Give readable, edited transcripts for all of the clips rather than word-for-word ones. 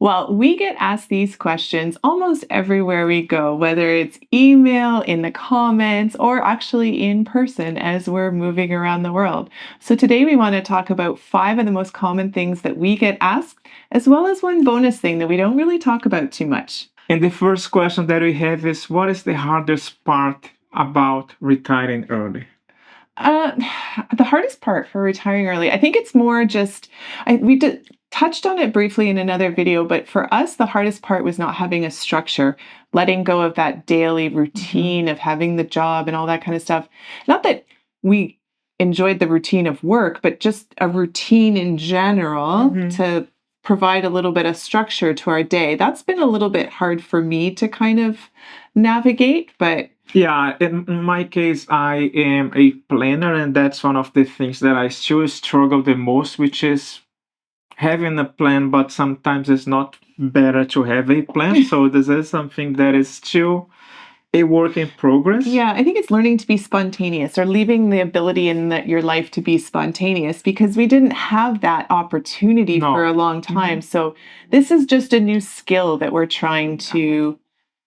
Well, we get asked these questions almost everywhere we go, whether it's email, in the comments, or actually in person as we're moving around the world. So today we want to talk about 5 of the most common things that we get asked, as well as one bonus thing that we don't really talk about too much. And the first question that we have is, what is the hardest part about retiring early? Uh, the hardest part for retiring early, I think it's more just we touched on it briefly in another video, but for us, the hardest part was not having a structure, letting go of that daily routine of having the job and all that kind of stuff. Not that we enjoyed the routine of work, but just a routine in general Mhm. to provide a little bit of structure to our day. That's been a little bit hard for me to kind of navigate, but Yeah, in my case, I am a planner, and that's one of the things that I still struggle the most, which is having a plan, but sometimes it's not better to have a plan. So this is something that is still a work in progress. yeah, I think it's learning to be spontaneous or leaving the ability in your life to be spontaneous because we didn't have that opportunity for No. a long time. Mhm. So this is just a new skill that we're trying to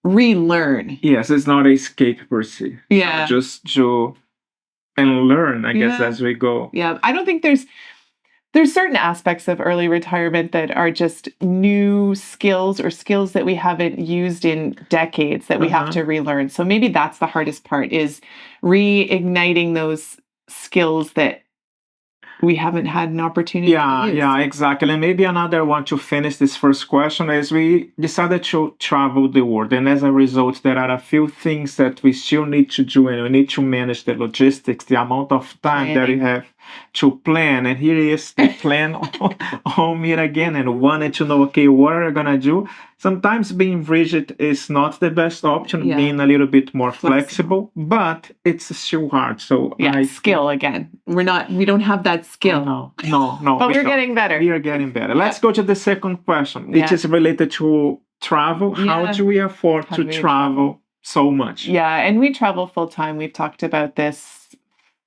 relearn. Yes, it's not a escape per se. So Yeah. just to and learn, I guess, Yeah. as we go. Yeah. I don't think there's certain aspects of early retirement that are just new skills or skills that we haven't used in decades that we have Uh-huh. to relearn. So maybe that's the hardest part is reigniting those skills that we haven't had an opportunity to Yeah, use. yeah, exactly. And maybe another one to finish this first question is we decided to travel the world. And as a result, there are a few things that we still need to do, and we need to manage the logistics, the amount of time that we Planning. have to plan. And here is the plan on me again, and wanted to know, okay, what are we gonna do? Sometimes being rigid is not the best option, Yeah. being a little bit more Flexible. flexible, but it's still hard. So Yeah, skill again. We don't have that skill. no, But we we're don't. getting better. We are getting better. Let's go to the second question. It Yeah. is related to travel. How Yeah. do we afford How to do we travel so much? Yeah, and we travel full time. We've talked about this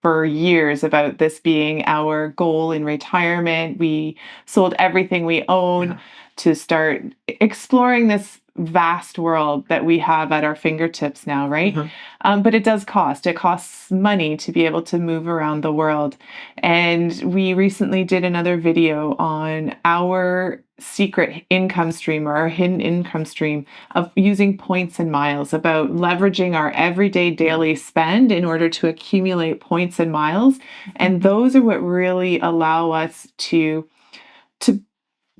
for years about this being our goal in retirement. We sold everything we own Yeah. to start exploring this vast world that we have at our fingertips now, right? Mhm. But it does cost. It costs money to be able to move around the world. And we recently did another video on our secret income stream or our hidden income stream of using points and miles, about leveraging our everyday daily spend in order to accumulate points and miles. And those are what really allow us to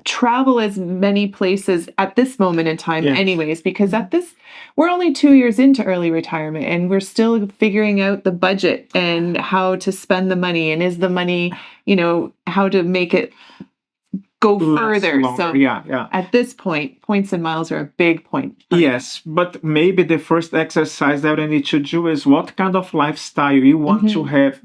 travel as many places at this moment in time Yes. anyways, because at this we're only 2 years into early retirement and we're still figuring out the budget and how to spend the money and is the money, how to make it go Less further. longer. So Yeah. at this point, points and miles are a big point. Yes, but maybe the first exercise that I need to do is what kind of lifestyle you want to have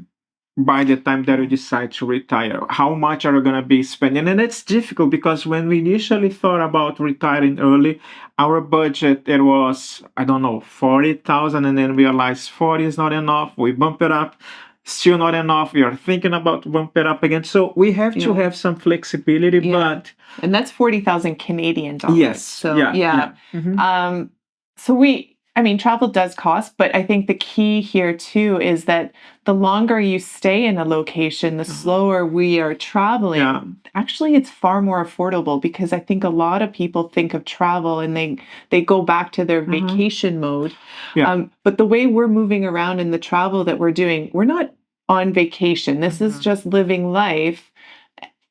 by the time that you decide to retire. How much are you going to be spending? And it's difficult because when we initially thought about retiring early, our budget it was, I don't know, 40,000, and then realized 40 is not enough. We bump it up. Still not enough. We are thinking about bump it up again. So we have to Yeah. have some flexibility, Yeah. but And that's 40,000 Canadian dollars. yes. So Yeah. Mhm. So travel does cost, but I think the key here too is that the longer you stay in a location, the slower we are traveling. Yeah. Actually, it's far more affordable because I think a lot of people think of travel and they go back to their vacation mode. Yeah. But the way we're moving around in the travel that we're doing, we're not on vacation. This is just living life,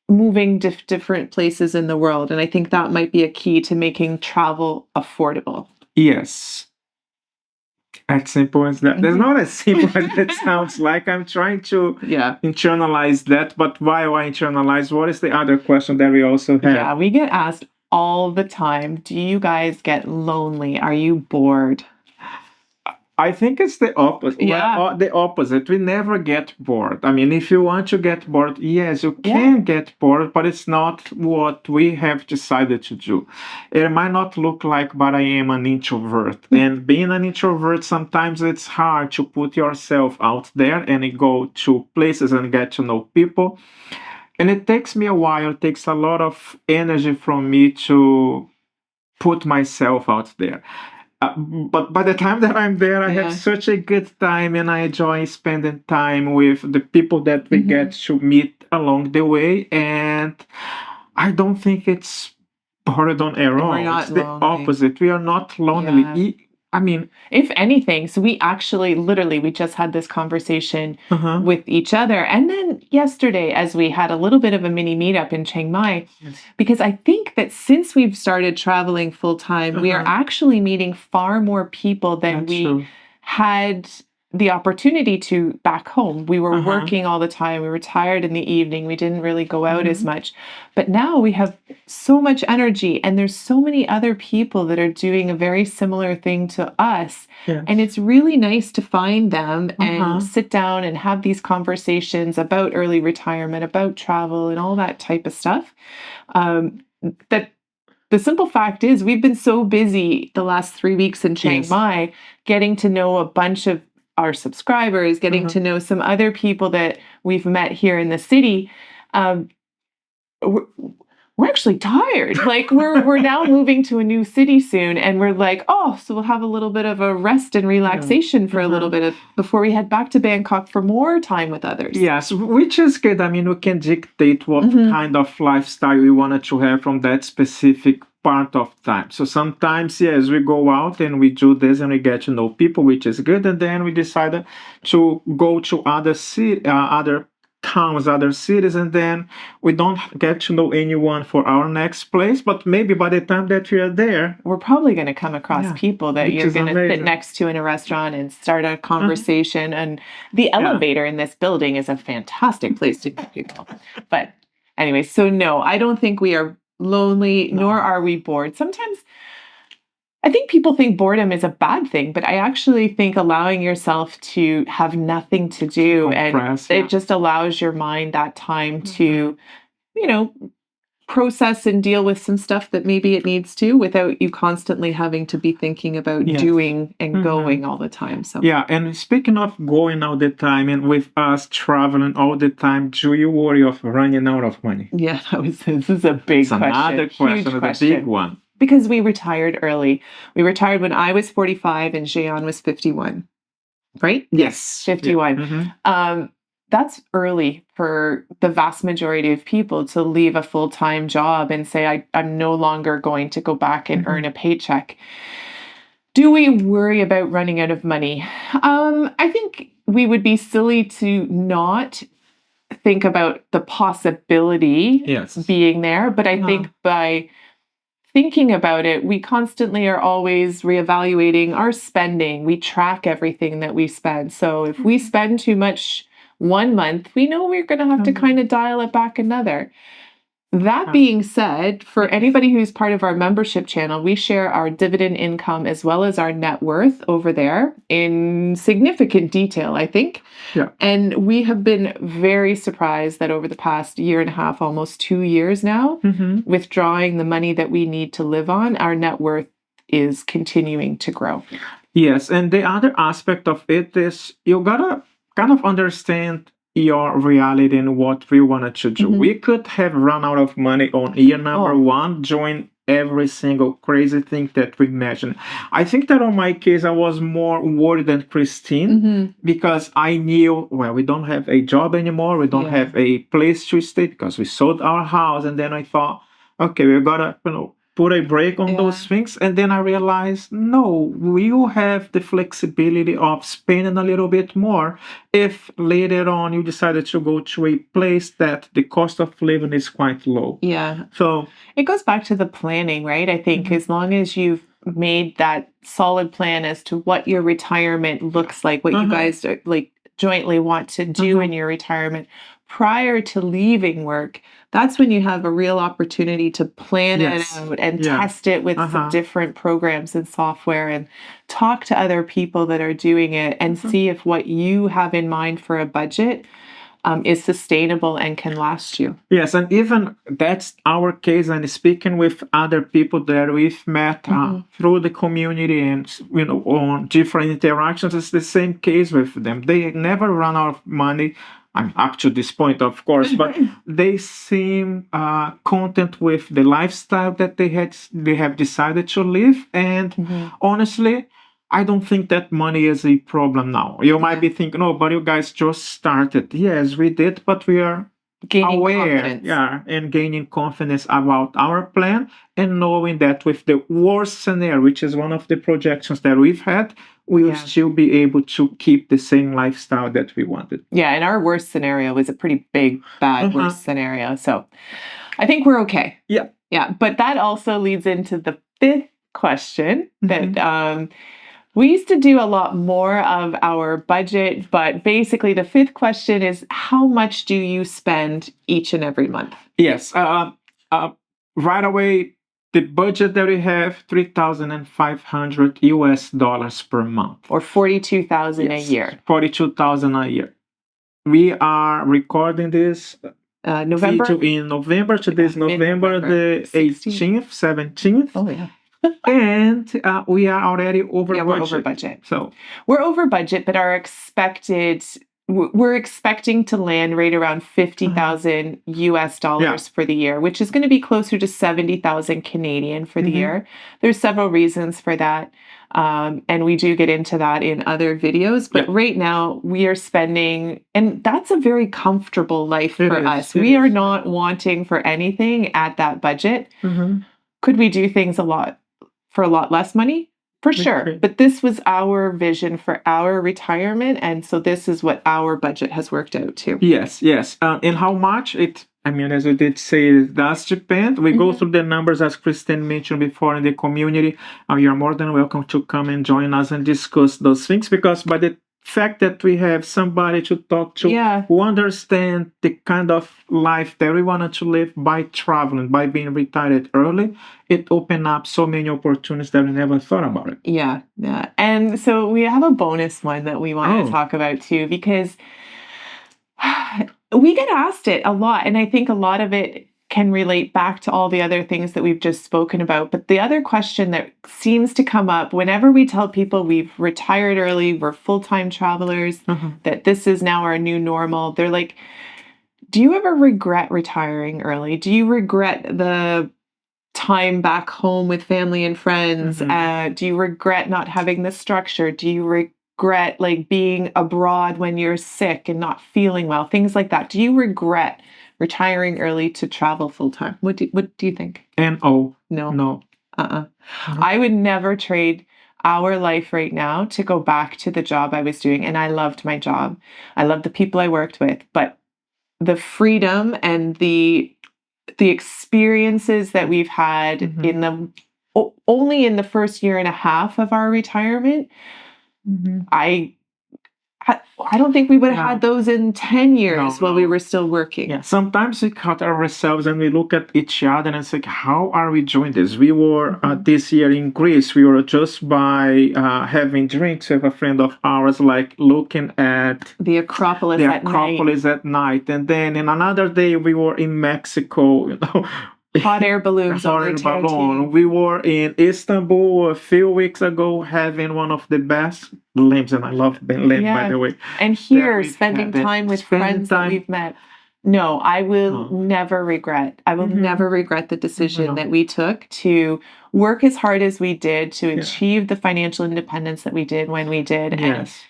moving different places in the world. And I think that might be a key to making travel affordable. Yes. As simple as that. There's not as simple as it sounds like. I'm trying to Yeah. internalize that, but while I internalize, what is the other question that we also have? Yeah, we get asked all the time, do you guys get lonely? Are you bored? I think it's the opposite. Yeah. Well, the opposite. We never get bored. I mean, if you want to get bored, yes, you Yeah. can get bored, but it's not what we have decided to do. It might not look like, but I am an introvert. And being an introvert, sometimes it's hard to put yourself out there and go to places and get to know people. And it takes me a while, it takes a lot of energy from me to put myself out there. But by the time that I'm there, I have Yeah. such a good time and I enjoy spending time with the people that we Mhm. get to meet along the way. And I don't think it's boredom at And we're all. It's not the lonely. opposite. We are not lonely. Yeah. I mean, If anything, so we actually literally we just had this conversation uh-huh. with each other. And then yesterday, as we had a little bit of a mini meetup in Chiang Mai, Yes. because I think that since we've started traveling full time, we are Uh-huh. actually meeting far more people than That's we true. had the opportunity to back home. We were Uh-huh. working all the time. We were tired in the evening. We didn't really go out as Mhm. much. But now we have so much energy, and there's so many other people that are doing a very similar thing to us. And Yes. it's really nice to find them and Uh-huh. sit down and have these conversations about early retirement, about travel, and all that type of stuff. Um, that the simple fact is, we've been so busy the last 3 weeks in Chiang Yes. Mai, getting to know a bunch of our subscribers, getting Uh-huh. to know some other people that we've met here in the city. Um, we're, we're actually tired. Like we're now moving to a new city soon, and we're like, oh, so we'll have a little bit of a rest and Yeah. relaxation for a little Uh-huh. bit before we head back to Bangkok for more time with others. Yes, which is good. I mean, we can dictate what Mhm. kind of lifestyle we wanted to have from that specific part of time. So sometimes, yes, we go out and we do this and we get to know people, which is good. And then we decided to go to other towns, other cities, and then we don't get to know anyone for our next place. But maybe by the time that we are there, We're probably going to come across yeah, people that which you're is going to sit amazing. next to in a restaurant and start a Uh-huh. conversation. And the Yeah. elevator in this building is a fantastic place to meet people. But anyway, so no, I don't think we are lonely, nor No. are we bored. Sometimes I think people think boredom is a bad thing, but I actually think allowing yourself to have nothing to do, and Compress, yeah. it just allows your mind that time Mhm. to, you know, process and deal with some stuff that maybe it needs to, without you constantly having to be thinking about Yes. doing and Mhm. going all the time. So Yeah, and speaking of going all the time and with us traveling all the time, do you worry of running out of money? yeah, this is a big It's another question, question, huge the big question. one. Because we retired early. We retired when I was 45 and Jean was 51. Right? Yes, Yeah. 51. Mhm. That's early for the vast majority of people to leave a full-time job and say, I'm no longer going to go back and earn Mhm. a paycheck. Do we worry about running out of money? I think we would be silly to not think about the possibility Yes. being there, but I think by thinking about it, we constantly are always reevaluating our spending. We track everything that we spend. So if we spend too much one month, we know we're going to have to Mhm. kind of dial it back another. That Uh, being said, for yeah. anybody who's part of our membership channel, we share our dividend income as well as our net worth over there in significant detail, I think. Yeah. And we have been very surprised that over the past year and a half, almost 2 years now, Mhm. withdrawing the money that we need to live on, our net worth is continuing to grow. Yes, and the other aspect of it is you gotta kind of understand your reality and what we wanted to do. Mhm. We could have run out of money on year number Oh. one, doing every single crazy thing that we imagined. I think that on my case, I was more worried than Christine Mhm. because I knew, well, we don't have a job anymore. We don't Yeah. have a place to stay because we sold our house. And then I thought, okay, we gotta, put a break on Yeah. those things. And then I realized, no, you have the flexibility of spending a little bit more if later on you decided to go to a place that the cost of living is quite low. Yeah. So, It goes back to the planning, right? I think Mhm. as long as you've made that solid plan as to what your retirement looks like, what you Uh-huh. guys like jointly want to do in Uh-huh. your retirement prior to leaving work, that's when you have a real opportunity to plan it Yes. out and Yeah. test it with some Uh-huh. different programs and software, and talk to other people that are doing it and Mhm. see if what you have in mind for a budget is sustainable and can last you. Yes, and even that's our case. And speaking with other people that we've met Mhm. through the community and on different interactions, it's the same case with them. They never run out of money up to this point, of course, but they seem content with the lifestyle that they have decided to live. And Mhm. honestly, I don't think that money is a problem now. You might Yeah. be thinking, oh, but you guys just started. Yes, we did, but we are Gaining aware, confidence. yeah, and gaining confidence about our plan, and knowing that with the worst scenario, which is one of the projections that we've had, we will Yeah. still be able to keep the same lifestyle that we wanted. Yeah, and our worst scenario was a pretty big, bad Uh-huh. worst scenario. So I think we're okay. Yeah. Yeah, but that also leads into the fifth question that we used to do a lot more of our budget, but basically the fifth question is how much do you spend each and every month? Yes. Right away, the budget that we have, $3,500 per month. Or 42,000 Yes, a year. 42,000 a year. We are recording this November? video in November. Today's November the 18th, 17th. Oh, yeah. And we are already over Yeah, budget. we're over budget. So we're over budget, but we're expecting to land right around 50,000 US dollars for the year, which is going to be closer to 70,000 Canadian for the year. There's several reasons for that. And we do get into that in other videos, but right now we are spending, and that's a very comfortable life for us. We are not wanting for anything at that budget. Could we do things for a lot less money? For sure. But this was our vision for our retirement. And so this is what our budget has worked out to. Yes, yes. And how much as we did say, it does depend. We go through the numbers as Kristen mentioned before in the community. You're more than welcome to come and join us and discuss those things, because by the fact that we have somebody to talk to who understand the kind of life that we wanted to live by traveling, by being retired early, it opened up so many opportunities that we never thought about it. Yeah. And so we have a bonus one that we want to talk about too, because we get asked it a lot, and I think a lot of it can relate back to all the other things that we've just spoken about. But the other question that seems to come up whenever we tell people we've retired early, we're full-time travelers, that this is now our new normal, they're like, do you ever regret retiring early? Do you regret the time back home with family and friends? Do you regret not having the structure? Do you regret like being abroad when you're sick and not feeling well? Things like that. Do you regret retiring early to travel full time? What do you think? No. I would never trade our life right now to go back to the job I was doing. And I loved my job. I loved the people I worked with, but the freedom and the experiences that we've had only in the first year and a half of our retirement, I don't think we would have had those in 10 years while we were still working. Yeah, sometimes we cut ourselves and we look at each other and say, how are we doing this? We were this year in Greece. We were just by having drinks with a friend of ours, like looking at the Acropolis at night. And then in another day, we were in Mexico, hot air balloons. We were in Istanbul a few weeks ago having one of the best lamps, and I love lamp, by the way. And here, spending time with friends that we've met. No, I will never regret. I will never regret the decision that we took to work as hard as we did to achieve the financial independence that we did when we did. Yes.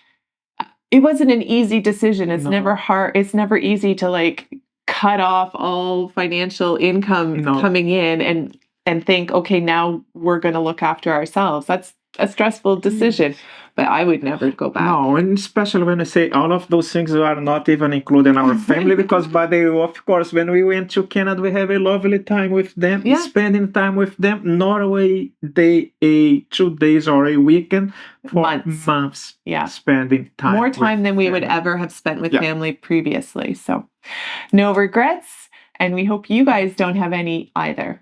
And it wasn't an easy decision. It's never hard. It's never easy to like cut off all financial income coming in and think, okay, now we're going to look after ourselves. That's a stressful decision, but I would never go back. No, and especially when I say all of those things are not even including our family, because of course, when we went to Canada, we have a lovely time with them, spending time with them. Norway, 2 days or a weekend for months. Spending time. More time than we would ever have spent with family previously. So no regrets. And we hope you guys don't have any either.